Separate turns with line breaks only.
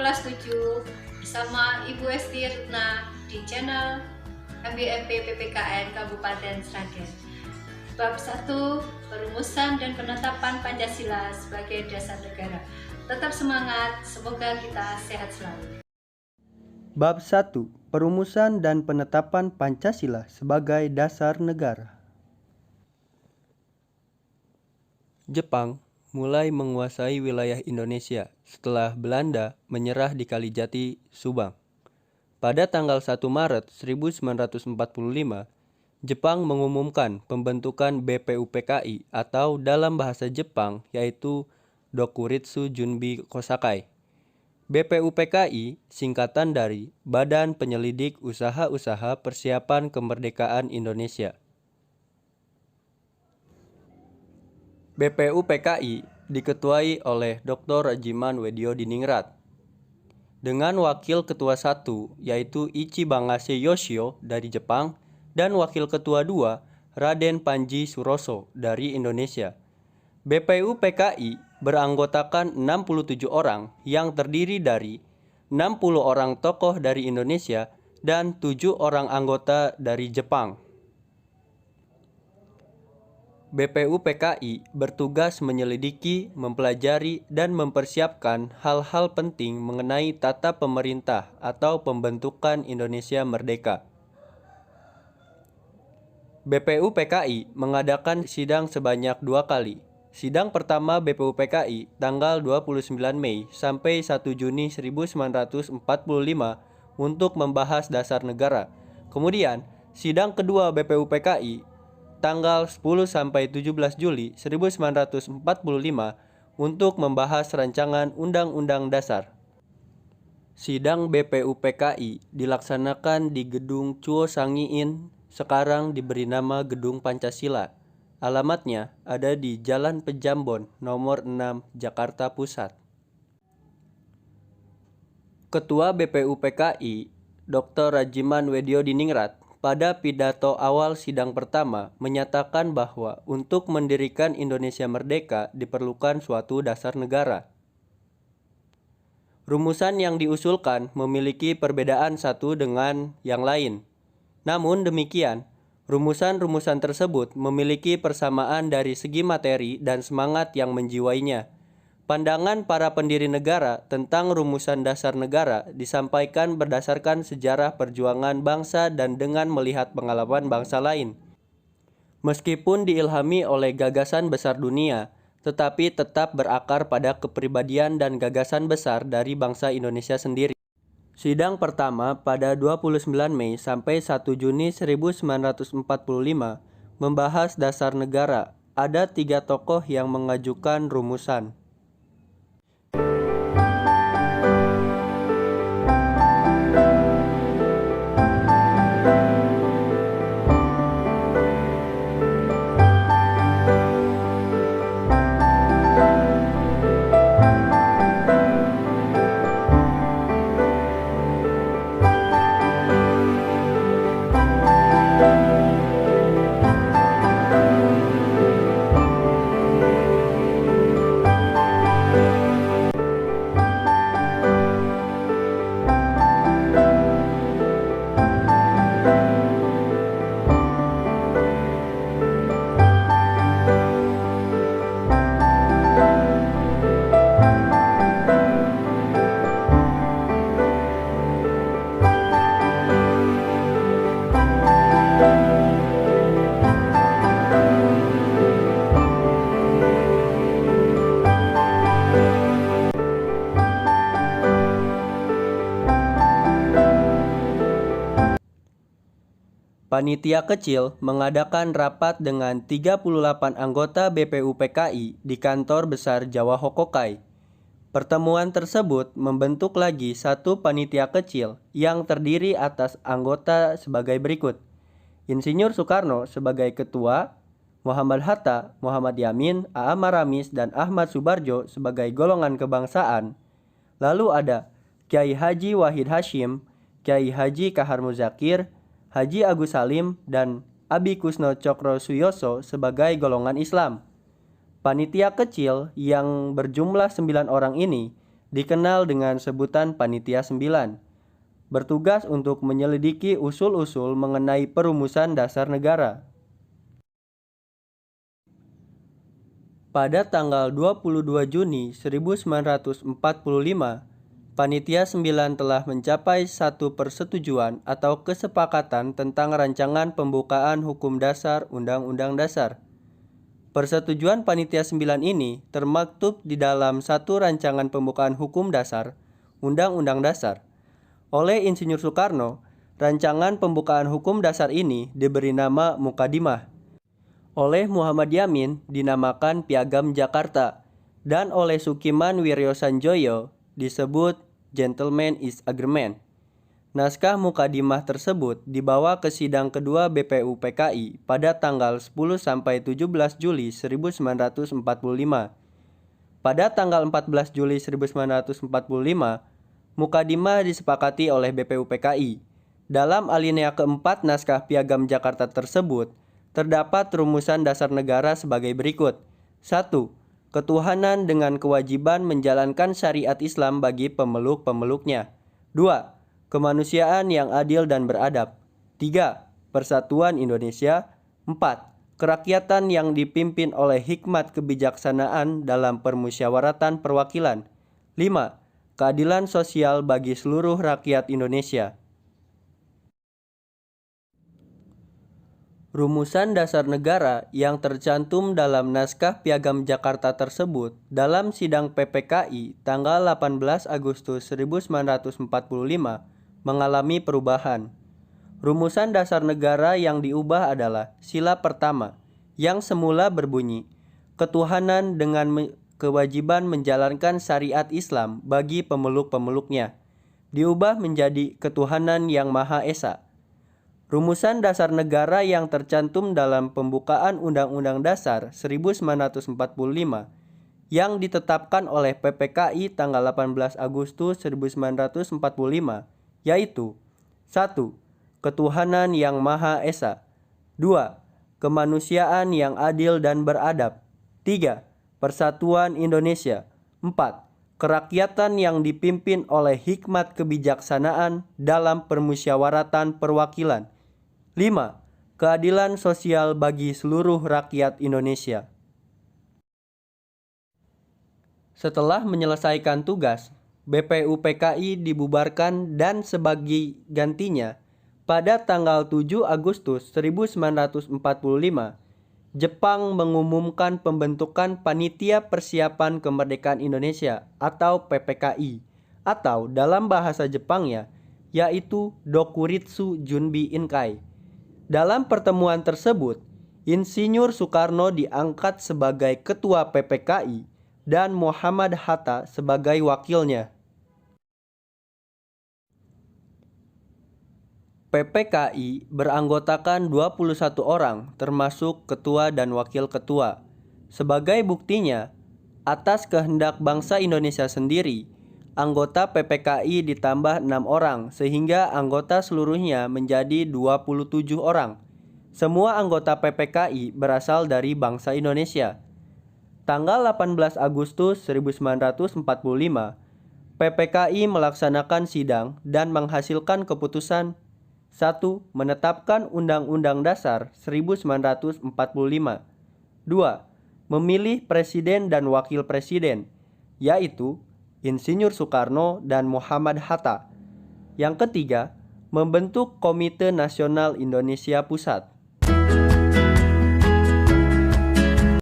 kelas 7 bersama Ibu Esti Rutna di channel MBMP PPKN Kabupaten Sragen. Bab 1, Perumusan dan Penetapan Pancasila sebagai Dasar Negara. Tetap semangat, semoga kita sehat selalu.
Bab 1, Perumusan dan Penetapan Pancasila sebagai Dasar Negara. Jepang mulai menguasai wilayah Indonesia setelah Belanda menyerah di Kalijati, Subang. Pada tanggal 1 Maret 1945, Jepang mengumumkan pembentukan BPUPKI atau dalam bahasa Jepang yaitu Dokuritsu Junbi Kosakai. BPUPKI singkatan dari Badan Penyelidik Usaha-Usaha Persiapan Kemerdekaan Indonesia. BPUPKI diketuai oleh Dr. Rajiman Weddiodiningrat dengan wakil ketua 1 yaitu Ichibangase Yoshio dari Jepang dan wakil ketua 2 Raden Panji Suroso dari Indonesia. BPUPKI beranggotakan 67 orang yang terdiri dari 60 orang tokoh dari Indonesia dan 7 orang anggota dari Jepang. BPUPKI bertugas menyelidiki, mempelajari, dan mempersiapkan hal-hal penting mengenai tata pemerintah atau pembentukan Indonesia Merdeka. BPUPKI mengadakan sidang sebanyak 2 kali. Sidang pertama BPUPKI tanggal 29 Mei sampai 1 Juni 1945 untuk membahas dasar negara. Kemudian, sidang kedua BPUPKI tanggal 10 sampai 17 Juli 1945 untuk membahas rancangan Undang-Undang Dasar. Sidang BPUPKI dilaksanakan di Gedung Chuo Sangiin, sekarang diberi nama Gedung Pancasila. Alamatnya ada di Jalan Pejambon, nomor 6, Jakarta Pusat. Ketua BPUPKI, Dr. Rajiman Weddiodiningrat, pada pidato awal sidang pertama menyatakan bahwa untuk mendirikan Indonesia Merdeka diperlukan suatu dasar negara. Rumusan yang diusulkan memiliki perbedaan satu dengan yang lain. Namun demikian, rumusan-rumusan tersebut memiliki persamaan dari segi materi dan semangat yang menjiwainya. Pandangan para pendiri negara tentang rumusan dasar negara disampaikan berdasarkan sejarah perjuangan bangsa dan dengan melihat pengalaman bangsa lain. Meskipun diilhami oleh gagasan besar dunia, tetapi tetap berakar pada kepribadian dan gagasan besar dari bangsa Indonesia sendiri. Sidang pertama pada 29 Mei sampai 1 Juni 1945 membahas dasar negara. Ada 3 tokoh yang mengajukan rumusan. Panitia kecil mengadakan rapat dengan 38 anggota BPUPKI di kantor besar Jawa Hokokai. Pertemuan tersebut membentuk lagi satu panitia kecil yang terdiri atas anggota sebagai berikut. Insinyur Soekarno sebagai ketua, Muhammad Hatta, Muhammad Yamin, A.A. Maramis, dan Ahmad Subarjo sebagai golongan kebangsaan. Lalu ada Kiai Haji Wahid Hashim, Kiai Haji Kahar Muzakir, Haji Agus Salim, dan Abi Kusno Cokro Suyoso sebagai golongan Islam. Panitia kecil yang berjumlah 9 orang ini dikenal dengan sebutan Panitia 9, bertugas untuk menyelidiki usul-usul mengenai perumusan dasar negara. Pada tanggal 22 Juni 1945, Panitia 9 telah mencapai satu persetujuan atau kesepakatan tentang rancangan pembukaan hukum dasar Undang-Undang Dasar. Persetujuan Panitia 9 ini termaktub di dalam satu rancangan pembukaan hukum dasar Undang-Undang Dasar. Oleh Insinyur Soekarno, rancangan pembukaan hukum dasar ini diberi nama Mukadimah. Oleh Muhammad Yamin dinamakan Piagam Jakarta, dan oleh Sukiman Wiryosanjoyo disebut Gentleman's Agreement. Naskah Mukadimah tersebut dibawa ke sidang kedua BPUPKI pada tanggal 10-17 Juli 1945. Pada tanggal 14 Juli 1945, Mukadimah disepakati oleh BPUPKI. Dalam alinea keempat naskah Piagam Jakarta tersebut, terdapat rumusan dasar negara sebagai berikut. 1. Ketuhanan dengan kewajiban menjalankan syariat Islam bagi pemeluk-pemeluknya. 2. Kemanusiaan yang adil dan beradab. 3. Persatuan Indonesia. 4. Kerakyatan yang dipimpin oleh hikmat kebijaksanaan dalam permusyawaratan perwakilan. 5. Keadilan sosial bagi seluruh rakyat Indonesia. Rumusan dasar negara yang tercantum dalam naskah Piagam Jakarta tersebut dalam sidang PPKI tanggal 18 Agustus 1945 mengalami perubahan. Rumusan dasar negara yang diubah adalah sila pertama yang semula berbunyi ketuhanan dengan kewajiban menjalankan syariat Islam bagi pemeluk-pemeluknya, diubah menjadi ketuhanan yang Maha Esa. Rumusan dasar negara yang tercantum dalam pembukaan Undang-Undang Dasar 1945 yang ditetapkan oleh PPKI tanggal 18 Agustus 1945 yaitu 1. Ketuhanan yang Maha Esa. 2. Kemanusiaan yang adil dan beradab. 3. Persatuan Indonesia. 4. Kerakyatan yang dipimpin oleh hikmat kebijaksanaan dalam permusyawaratan perwakilan. 5. Keadilan sosial bagi seluruh rakyat Indonesia. Setelah menyelesaikan tugas, BPUPKI dibubarkan dan sebagai gantinya, pada tanggal 7 Agustus 1945, Jepang mengumumkan pembentukan Panitia Persiapan Kemerdekaan Indonesia atau PPKI, atau dalam bahasa Jepangnya, yaitu Dokuritsu Junbi Inkai. Dalam pertemuan tersebut, Insinyur Soekarno diangkat sebagai Ketua PPKI dan Muhammad Hatta sebagai wakilnya. PPKI beranggotakan 21 orang termasuk ketua dan wakil ketua. Sebagai buktinya, atas kehendak bangsa Indonesia sendiri, anggota PPKI ditambah 6 orang sehingga anggota seluruhnya menjadi 27 orang. Semua anggota PPKI berasal dari bangsa Indonesia. Tanggal 18 Agustus 1945, PPKI melaksanakan sidang dan menghasilkan keputusan 1. Menetapkan Undang-Undang Dasar 1945. 2. Memilih Presiden dan Wakil Presiden, yaitu Insinyur Soekarno dan Muhammad Hatta. Yang ketiga, membentuk Komite Nasional Indonesia Pusat.